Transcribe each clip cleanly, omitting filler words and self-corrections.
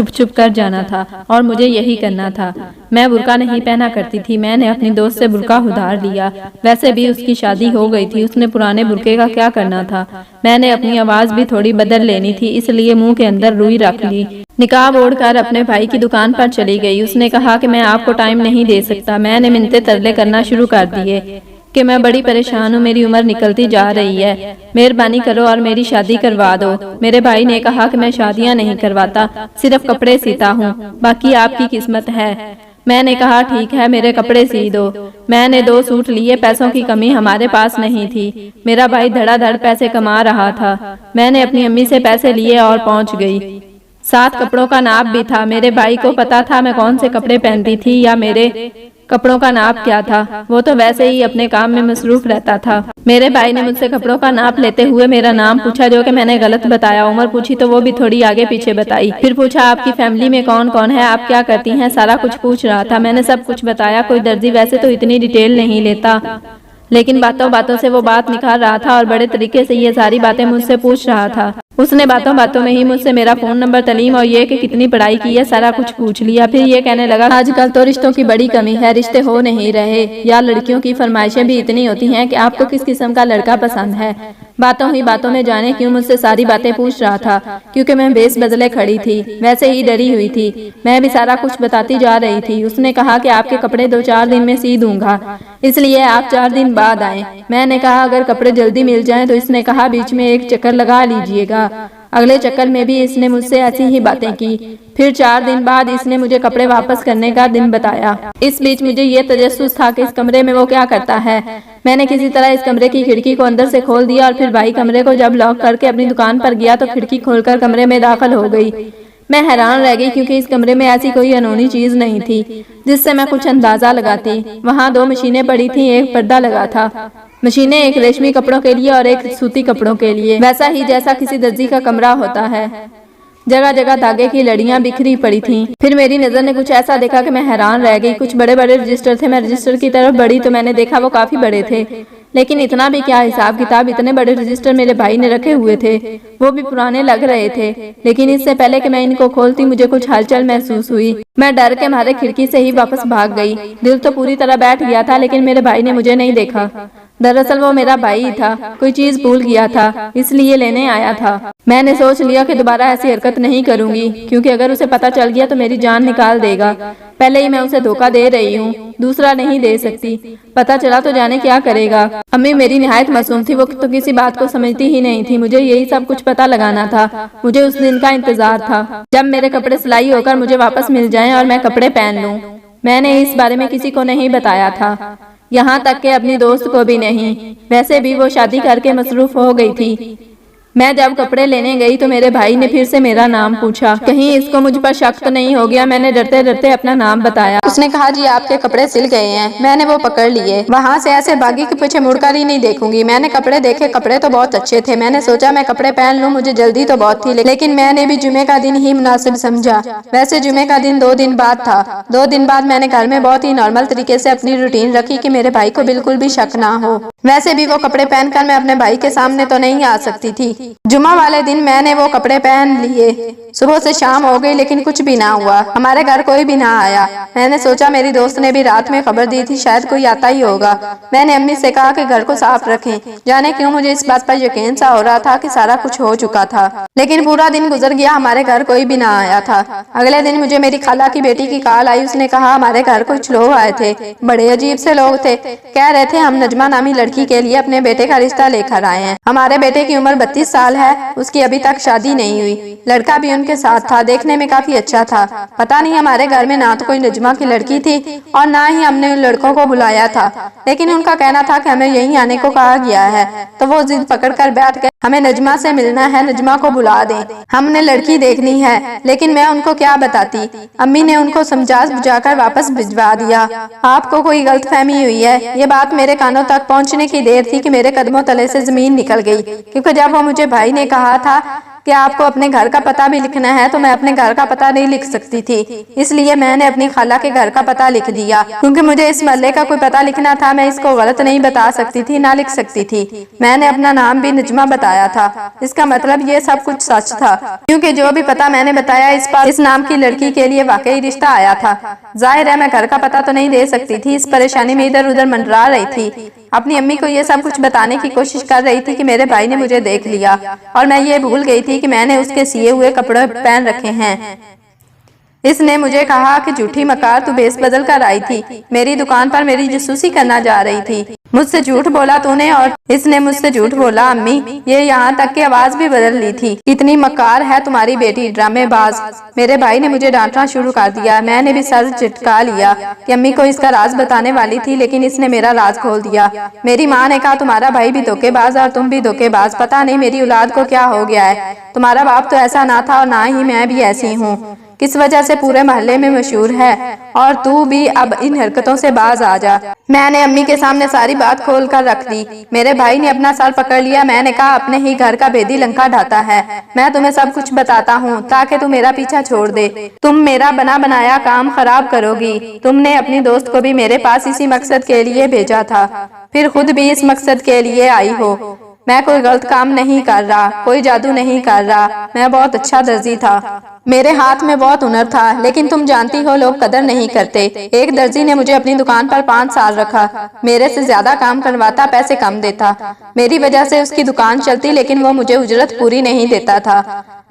چھپ چھپ کر جانا تھا اور مجھے یہی کرنا تھا۔ میں برقع نہیں پہنا کرتی تھی، میں نے اپنی دوست سے برقع ادھار لیا۔ ویسے بھی اس کی شادی ہو گئی تھی، اس نے پرانے برقعے کا کیا کرنا تھا۔ میں نے اپنی آواز بھی تھوڑی بدل لینی تھی، اس لیے منہ کے اندر روئی رکھ لی۔ نقاب اوڑھ کر اپنے بھائی کی دکان پر چلی گئی۔ اس نے کہا کہ میں آپ کو ٹائم نہیں دے سکتا۔ میں نے منتیں ترلے کرنا شروع کر دیے کہ میں بڑی پریشان ہوں، میری عمر نکلتی جا رہی ہے، مہربانی کرو اور میری شادی کروا دو۔ میرے بھائی نے کہا کہ میں شادیاں نہیں کرواتا، صرف کپڑے سیتا ہوں، باقی آپ کی قسمت ہے۔ میں نے کہا ٹھیک ہے، میرے کپڑے سی دو۔ میں نے 2 سوٹ لیے، پیسوں کی کمی ہمارے پاس نہیں تھی۔ میرا بھائی دھڑا دھڑ پیسے کما رہا تھا۔ میں نے اپنی امی سے پیسے لیے اور پہنچ گئی۔ ساتھ کپڑوں کا ناپ بھی تھا۔ میرے بھائی کو پتا تھا میں کون سے کپڑے پہنتی تھی یا میرے کپڑوں کا ناپ کیا تھا، وہ تو ویسے ہی اپنے کام میں مصروف رہتا تھا۔ میرے بھائی نے مجھ سے کپڑوں کا ناپ لیتے ہوئے میرا نام پوچھا، جو کہ میں نے غلط بتایا۔ عمر پوچھی تو وہ بھی تھوڑی آگے پیچھے بتائی۔ پھر پوچھا آپ کی فیملی میں کون کون ہے، آپ کیا کرتی ہیں، سارا کچھ پوچھ رہا تھا۔ میں نے سب کچھ بتایا۔ کوئی درزی ویسے تو اتنی ڈیٹیل نہیں لیتا، لیکن باتوں باتوں سے وہ بات نکال رہا تھا اور بڑے طریقے سے یہ ساری باتیں مجھ سے پوچھ رہا تھا۔ اس نے باتوں باتوں میں ہی مجھ سے میرا فون نمبر، تعلیم اور یہ کہ کتنی پڑھائی کی ہے، سارا کچھ پوچھ لیا۔ پھر یہ کہنے لگا آج کل تو رشتوں کی بڑی کمی ہے، رشتے ہو نہیں رہے، یا لڑکیوں کی فرمائشیں بھی اتنی ہوتی ہیں کہ آپ کو کس قسم کا لڑکا پسند ہے۔ باتوں ہی باتوں میں جانے کیوں مجھ سے ساری باتیں پوچھ رہا تھا، کیونکہ میں بیس بدلے کھڑی تھی، ویسے ہی ڈری ہوئی تھی۔ میں بھی سارا کچھ بتاتی جا رہی تھی۔ اس نے کہا کہ آپ کے کپڑے 2-4 دن میں سی دوں گا، اس لیے آپ 4 دن بعد آئیں۔ میں نے کہا اگر کپڑے جلدی مل جائیں تو۔ اس نے کہا بیچ میں ایک چکر لگا لیجئے گا۔ اگلے چکر میں بھی اس نے مجھ سے ایسی ہی باتیں کی۔ پھر 4 دن بعد اس نے مجھے کپڑے واپس کرنے کا دن بتایا۔ اس بیچ مجھے یہ تجسس تھا کہ اس کمرے میں وہ کیا کرتا ہے۔ میں نے کسی طرح اس کمرے کی کھڑکی کو اندر سے کھول دیا اور پھر بھائی کمرے کو جب لاک کر کے اپنی دکان پر گیا تو کھڑکی کھول کر کمرے میں داخل ہو گئی۔ میں حیران رہ گئی کیونکہ اس کمرے میں ایسی کوئی انہونی چیز نہیں تھی جس سے میں کچھ اندازہ لگاتی۔ وہاں 2 مشینیں پڑی تھیں، ایک پردہ لگا تھا۔ مشینیں ایک ریشمی کپڑوں کے لیے اور ایک سوتی کپڑوں کے لیے، ویسا ہی جیسا کسی درزی کا کمرہ ہوتا ہے۔ جگہ جگہ دھاگے کی لڑیاں بکھری پڑی تھیں۔ پھر میری نظر نے کچھ ایسا دیکھا کہ میں حیران رہ گئی۔ کچھ بڑے بڑے رجسٹر تھے۔ میں رجسٹر کی طرف بڑھی تو میں نے دیکھا وہ کافی بڑے تھے، لیکن اتنا بھی کیا حساب کتاب، اتنے بڑے رجسٹر میرے بھائی نے رکھے ہوئے تھے، وہ بھی پرانے لگ رہے تھے۔ لیکن اس سے پہلے کہ میں ان کو کھولتی مجھے کچھ ہلچل محسوس ہوئی۔ میں ڈر کے مارے کھڑکی سے ہی واپس بھاگ گئی۔ دل تو پوری طرح بیٹھ گیا تھا، لیکن میرے بھائی نے مجھے نہیں دیکھا۔ دراصل وہ میرا بھائی تھا، کوئی چیز بھول گیا تھا، اس لیے لینے آیا تھا۔ میں نے سوچ لیا کہ دوبارہ ایسی حرکت نہیں کروں گی، کیونکہ اگر اسے پتہ چل گیا تو میری جان نکال دے گا۔ پہلے ہی میں اسے دھوکہ دے رہی ہوں، دوسرا نہیں دے سکتی۔ پتہ چلا تو جانے کیا کرے گا۔ امی میری نہایت معصوم تھی، وہ تو کسی بات کو سمجھتی ہی نہیں تھی۔ مجھے یہی سب کچھ پتہ لگانا تھا، مجھے اس دن کا انتظار تھا جب میرے کپڑے سلائی ہو کر مجھے واپس مل جائیں اور میں کپڑے پہن لوں۔ میں نے اس بارے میں کسی کو نہیں بتایا تھا، یہاں تک کہ اپنی دوست کو بھی نہیں۔ ویسے بھی وہ شادی کر کے مصروف ہو گئی تھی۔ میں جب کپڑے لینے گئی تو میرے بھائی نے پھر سے میرا نام پوچھا، کہیں اس کو مجھ پر شک تو نہیں ہو گیا۔ میں نے ڈرتے ڈرتے اپنا نام بتایا۔ اس نے کہا جی آپ کے کپڑے سل گئے ہیں۔ میں نے وہ پکڑ لیے، وہاں سے ایسے بھاگی کہ پیچھے مڑ کر ہی نہیں دیکھوں گی۔ میں نے کپڑے دیکھے، کپڑے تو بہت اچھے تھے۔ میں نے سوچا میں کپڑے پہن لوں، مجھے جلدی تو بہت تھی، لیکن میں نے بھی جمعے کا دن ہی مناسب سمجھا۔ ویسے جمعے کا دن 2 دن بعد تھا۔ 2 دن بعد میں نے گھر میں بہت ہی نارمل طریقے سے اپنی روٹین رکھی کہ میرے بھائی کو بالکل بھی شک نہ ہو۔ ویسے بھی وہ کپڑے پہن کر میں اپنے بھائی کے سامنے تو نہیں آ سکتی تھی۔ جمعہ والے دن میں نے وہ کپڑے پہن لیے۔ صبح سے شام ہو گئی لیکن کچھ بھی نہ ہوا، ہمارے گھر کوئی بھی نہ آیا۔ میں نے سوچا میری دوست نے بھی رات میں خبر دی تھی، شاید کوئی آتا ہی ہوگا۔ میں نے امی سے کہا کہ گھر کو صاف رکھیں۔ جانے کیوں مجھے اس بات پر یقین سا ہو رہا تھا کہ سارا کچھ ہو چکا تھا، لیکن پورا دن گزر گیا، ہمارے گھر کوئی بھی نہ آیا تھا۔ اگلے دن مجھے میری خالہ کی بیٹی کی کال آئی۔ اس نے کہا ہمارے گھر کچھ لوگ آئے تھے، بڑے عجیب سے لوگ تھے، کہہ رہے تھے ہم نجمہ نامی لڑکی کے لیے اپنے بیٹے کا رشتہ لے کر آئے ہیں۔ ہمارے بیٹے کی عمر 32 سال ہے، اس کی ابھی تک شادی نہیں ہوئی، لڑکا بھی ان کے ساتھ تھا، دیکھنے میں کافی اچھا تھا۔ پتہ نہیں ہمارے گھر میں نہ تو کوئی نجمہ کی لڑکی تھی اور نہ ہی ہم نے ان لڑکوں کو بلایا تھا، لیکن ان کا کہنا تھا کہ ہمیں یہیں آنے کو کہا گیا ہے، تو وہ ضد پکڑ کر بیٹھ گئے ہمیں نجمہ سے ملنا ہے، نجمہ کو بلا دیں، ہم نے لڑکی دیکھنی ہے۔ لیکن میں ان کو کیا بتاتی، امی نے ان کو سمجھا بجھا کر واپس بھجوا دیا۔ آپ کو کوئی غلط فہمی ہوئی ہے، یہ بات میرے کانوں تک پہنچنے کی دیر تھی کہ میرے قدموں تلے سے زمین نکل گئی، کیونکہ جب وہ مجھے بھائی نے کہا تھا کہ آپ کو اپنے گھر کا پتہ بھی لکھنا ہے تو میں اپنے گھر کا پتہ نہیں لکھ سکتی تھی، اس لیے میں نے اپنی خالہ کے گھر کا پتہ لکھ دیا، کیونکہ مجھے اس محلے کا کوئی پتہ لکھنا تھا۔ میں اس کو غلط نہیں بتا سکتی تھی، نہ لکھ سکتی تھی۔ میں نے اپنا نام بھی نجمہ بتایا تھا، اس کا مطلب یہ سب کچھ سچ تھا، کیونکہ جو بھی پتہ میں نے بتایا اس نام کی لڑکی کے لیے واقعی رشتہ آیا تھا۔ ظاہر ہے میں گھر کا پتہ تو نہیں دے سکتی تھی، اس پریشانی میں ادھر ادھر منڈرا رہی تھی، اپنی امی کو یہ سب کچھ بتانے کی کوشش کر رہی تھی کہ میرے بھائی نے مجھے دیکھ لیا، اور میں یہ بھول گئی تھی کہ میں نے اس کے سیے ہوئے کپڑے پہن رکھے ہیں۔ اس نے مجھے کہا کہ جھوٹی مکار، تو بیس بدل کر آئی تھی، میری دکان پر میری جاسوسی کرنا جا رہی تھی، مجھ سے جھوٹ بولا تو نے، اور اس نے مجھ سے جھوٹ بولا امی، یہ یہاں تک کہ آواز بھی بدل لی تھی۔ کتنی مکار ہے تمہاری بیٹی، ڈرامے باز۔ میرے بھائی نے مجھے ڈانٹنا شروع کر دیا، میں نے بھی سر چٹکا لیا کہ امی کو اس کا راز بتانے والی تھی، لیکن اس نے میرا راز کھول دیا۔ میری ماں نے کہا تمہارا بھائی بھی دھوکے باز اور تم بھی دھوکے باز، پتہ نہیں میری اولاد کو کیا ہو گیا ہے، تمہارا باپ تو ایسا نہ تھا اور نہ ہی میں بھی ایسی ہوں، کس وجہ سے پورے محلے میں مشہور ہے، اور تو بھی اب ان حرکتوں سے باز آ جا۔ میں نے امی کے سامنے ساری بات کھول کر رکھ دی۔ میرے بھائی نے اپنا سر پکڑ لیا، میں نے کہا اپنے ہی گھر کا بھیدی لنکا ڈھاتا ہے، میں تمہیں سب کچھ بتاتا ہوں تاکہ تم میرا پیچھا چھوڑ دے، تم میرا بنا بنایا کام خراب کرو گی، تم نے اپنی دوست کو بھی میرے پاس اسی مقصد کے لیے بھیجا تھا، پھر خود بھی اس مقصد کے لیے آئی ہو۔ میں کوئی غلط کام نہیں کر رہا، کوئی جادو نہیں کر رہا، میں بہت اچھا درزی تھا، میرے ہاتھ میں بہت ہنر تھا، لیکن تم جانتی ہو لوگ قدر نہیں کرتے۔ ایک درزی نے مجھے اپنی دکان پر 5 سال رکھا، میرے سے زیادہ کام کرواتا، پیسے کم دیتا، میری وجہ سے اس کی دکان چلتی، لیکن وہ مجھے اجرت پوری نہیں دیتا تھا۔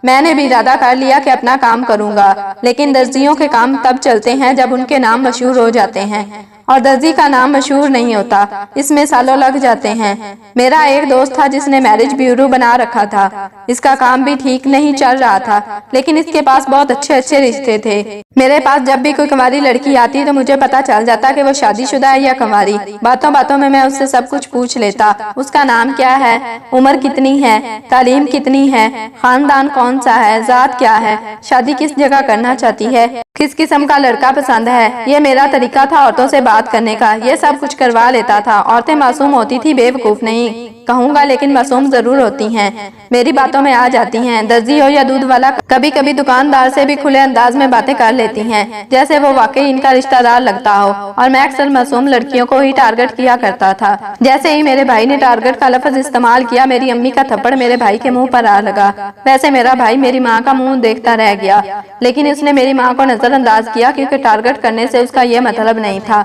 میں نے بھی ارادہ کر لیا کہ اپنا کام کروں گا، لیکن درزیوں کے کام تب چلتے ہیں جب ان کے نام مشہور ہو جاتے ہیں، اور درزی کا نام مشہور نہیں ہوتا، اس میں سالوں لگ جاتے ہیں۔ میرا ایک دوست تھا جس نے میرج بیورو بنا رکھا تھا، اس کا کام بھی ٹھیک نہیں چل رہا تھا، لیکن اس کے پاس بہت اچھے اچھے رشتے تھے۔ میرے پاس جب بھی کوئی کنواری لڑکی آتی تو مجھے پتا چل جاتا کہ وہ شادی شدہ ہے یا کنواری، باتوں باتوں میں اس سے سب کچھ پوچھ لیتا، اس کا نام کیا ہے، عمر کتنی ہے، تعلیم کتنی ہے، خاندان کون سا ہے، ذات کیا ہے، شادی کس جگہ کرنا چاہتی ہے، کس قسم کا لڑکا پسند ہے۔ یہ میرا طریقہ تھا عورتوں سے بات کرنے کا، یہ سب کچھ کروا لیتا تھا۔ عورتیں معصوم ہوتی تھی، بے وقوف نہیں کہوں گا، لیکن معصوم ضرور ہوتی ہیں، میری باتوں میں آ جاتی ہیں۔ درزی ہو یا دودھ والا، کبھی کبھی دکاندار سے بھی کھلے انداز میں باتیں کر لیتی ہیں، جیسے وہ واقعی ان کا رشتہ دار لگتا ہو، اور میں اکثر معصوم لڑکیوں کو ہی ٹارگٹ کیا کرتا تھا۔ جیسے ہی میرے بھائی نے ٹارگٹ کا لفظ استعمال کیا، میری امی کا تھپڑ میرے بھائی کے منہ پر آ لگا۔ ویسے میرا بھائی میری ماں کا منہ دیکھتا رہ گیا، لیکن اس نے میری ماں کو نظر انداز کیا، کیونکہ ٹارگٹ کرنے سے اس کا یہ مطلب نہیں تھا۔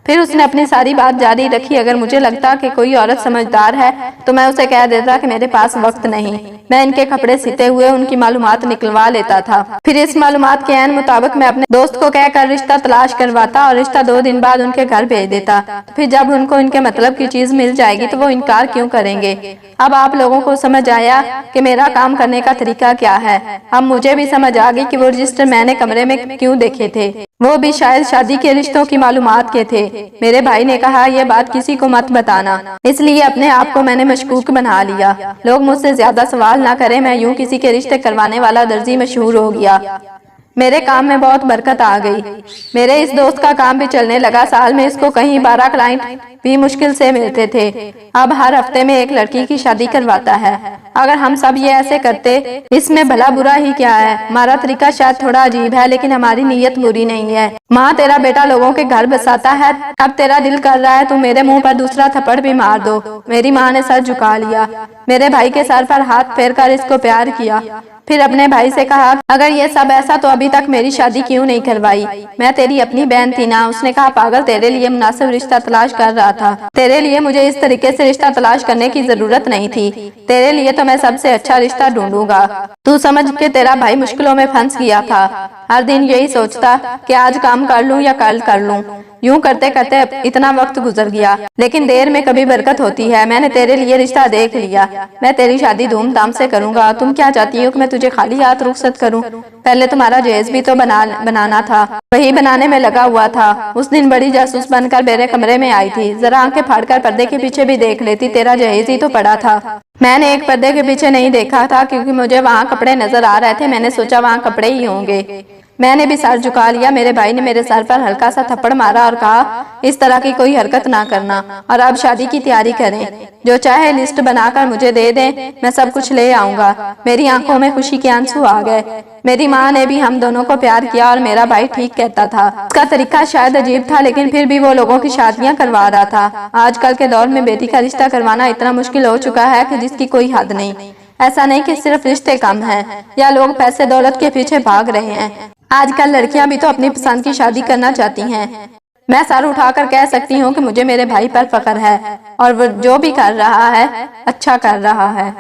پھر اس نے اپنی ساری بات جاری رکھی، اگر مجھے لگتا کہ کوئی عورت سمجھدار ہے تو میں اسے کہہ دیتا کہ میرے پاس وقت نہیں، میں ان کے کپڑے سیتے ہوئے ان کی معلومات نکلوا لیتا تھا، پھر اس معلومات کے عین مطابق میں اپنے دوست کو کہہ کر رشتہ تلاش کرواتا، اور رشتہ 2 دن بعد ان کے گھر بھیج دیتا، پھر جب ان کو ان کے مطلب کی چیز مل جائے گی تو وہ انکار کیوں کریں گے۔ اب آپ لوگوں کو سمجھ آیا کہ میرا کام کرنے کا طریقہ کیا ہے۔ اب مجھے بھی سمجھ آ گئی کہ وہ رجسٹر میں نے کمرے میں کیوں دیکھے تھے، وہ بھی شاید شادی کے رشتوں کی معلومات کے تھے۔ میرے بھائی نے کہا یہ بات کسی کو مت بتانا، اس لیے اپنے آپ کو میں نے مشکوک بنا لیا، لوگ مجھ سے زیادہ سوال نہ کریں، میں یوں کسی کے رشتے کروانے والا درزی مشہور ہو گیا۔ میرے کام میں بہت برکت آ گئی، میرے اس دوست کا کام بھی چلنے لگا، سال میں اس کو کہیں 12 کلائنٹ بھی مشکل سے ملتے تھے، اب ہر ہفتے میں ایک لڑکی کی شادی کرواتا ہے۔ اگر ہم سب یہ ایسے کرتے، اس میں بھلا برا ہی کیا ہے، ہمارا طریقہ شاید تھوڑا عجیب ہے، لیکن ہماری نیت بری نہیں ہے۔ ماں تیرا بیٹا لوگوں کے گھر بساتا ہے، اب تیرا دل کر رہا ہے تو میرے منہ پر دوسرا تھپڑ بھی مار دو۔ میری ماں نے سر جھکا لیا، میرے بھائی کے سر پر ہاتھ پھیر کر اس کو پیار کیا، پھر اپنے بھائی سے کہا اگر یہ سب ایسا تو ابھی تک میری شادی کیوں نہیں کروائی، میں تیری اپنی بہن تھی نا۔ اس نے کہا پاگل، تیرے لیے مناسب رشتہ تلاش کر رہا تھا، تیرے لیے مجھے اس طریقے سے رشتہ تلاش کرنے کی ضرورت نہیں تھی، تیرے لیے تو میں سب سے اچھا رشتہ ڈھونڈوں گا۔ تو سمجھ کہ تیرا بھائی مشکلوں میں پھنس گیا تھا، ہر دن یہی سوچتا کہ آج کام کر لوں یا کل کر لوں، یوں کرتے کرتے اتنا وقت گزر گیا، لیکن دیر میں کبھی برکت ہوتی ہے۔ میں نے تیرے لیے رشتہ دیکھ لیا، میں تیری شادی دھوم دھام سے کروں گا۔ تم کیا چاہتی ہو کہ میں تجھے خالی ہاتھ رخصت کروں؟ پہلے تمہارا جہیز بھی تو بنانا تھا، وہی بنانے میں لگا ہوا تھا۔ اس دن بڑی جاسوس بن کر میرے کمرے میں آئی تھی، ذرا آنکھیں پھاڑ کر پردے کے پیچھے بھی دیکھ لیتی، تیرا جہیز ہی تو پڑا تھا۔ میں نے ایک پردے کے پیچھے نہیں دیکھا تھا، کیونکہ مجھے وہاں کپڑے نظر آ رہے تھے، میں نے سوچا وہاں کپڑے ہی ہوں گے۔ میں نے بھی سر جھکا لیا۔ میرے بھائی نے میرے سر پر ہلکا سا تھپڑ مارا اور کہا اس طرح کی کوئی حرکت نہ کرنا اور اب شادی کی تیاری کریں، جو چاہے لسٹ بنا کر مجھے دے دیں، میں سب کچھ لے آؤں گا۔ میری آنکھوں میں خوشی کے آنسو آ گئے۔ میری ماں نے بھی ہم دونوں کو پیار کیا اور میرا بھائی ٹھیک کہتا تھا۔ اس کا طریقہ شاید عجیب تھا لیکن پھر بھی وہ لوگوں کی شادیاں کروا رہا تھا۔ آج کل کے دور میں بیٹی کا رشتہ کروانا اتنا مشکل ہو چکا ہے کہ جس کی کوئی حد نہیں۔ ایسا نہیں کہ صرف رشتے کم ہیں یا لوگ پیسے دولت کے پیچھے بھاگ رہے ہیں، آج کل لڑکیاں بھی تو اپنی پسند کی شادی کرنا چاہتی ہیں۔ میں سر اٹھا کر کہہ سکتی ہوں کہ مجھے میرے بھائی پر فخر ہے اور وہ جو بھی کر رہا ہے اچھا کر رہا ہے۔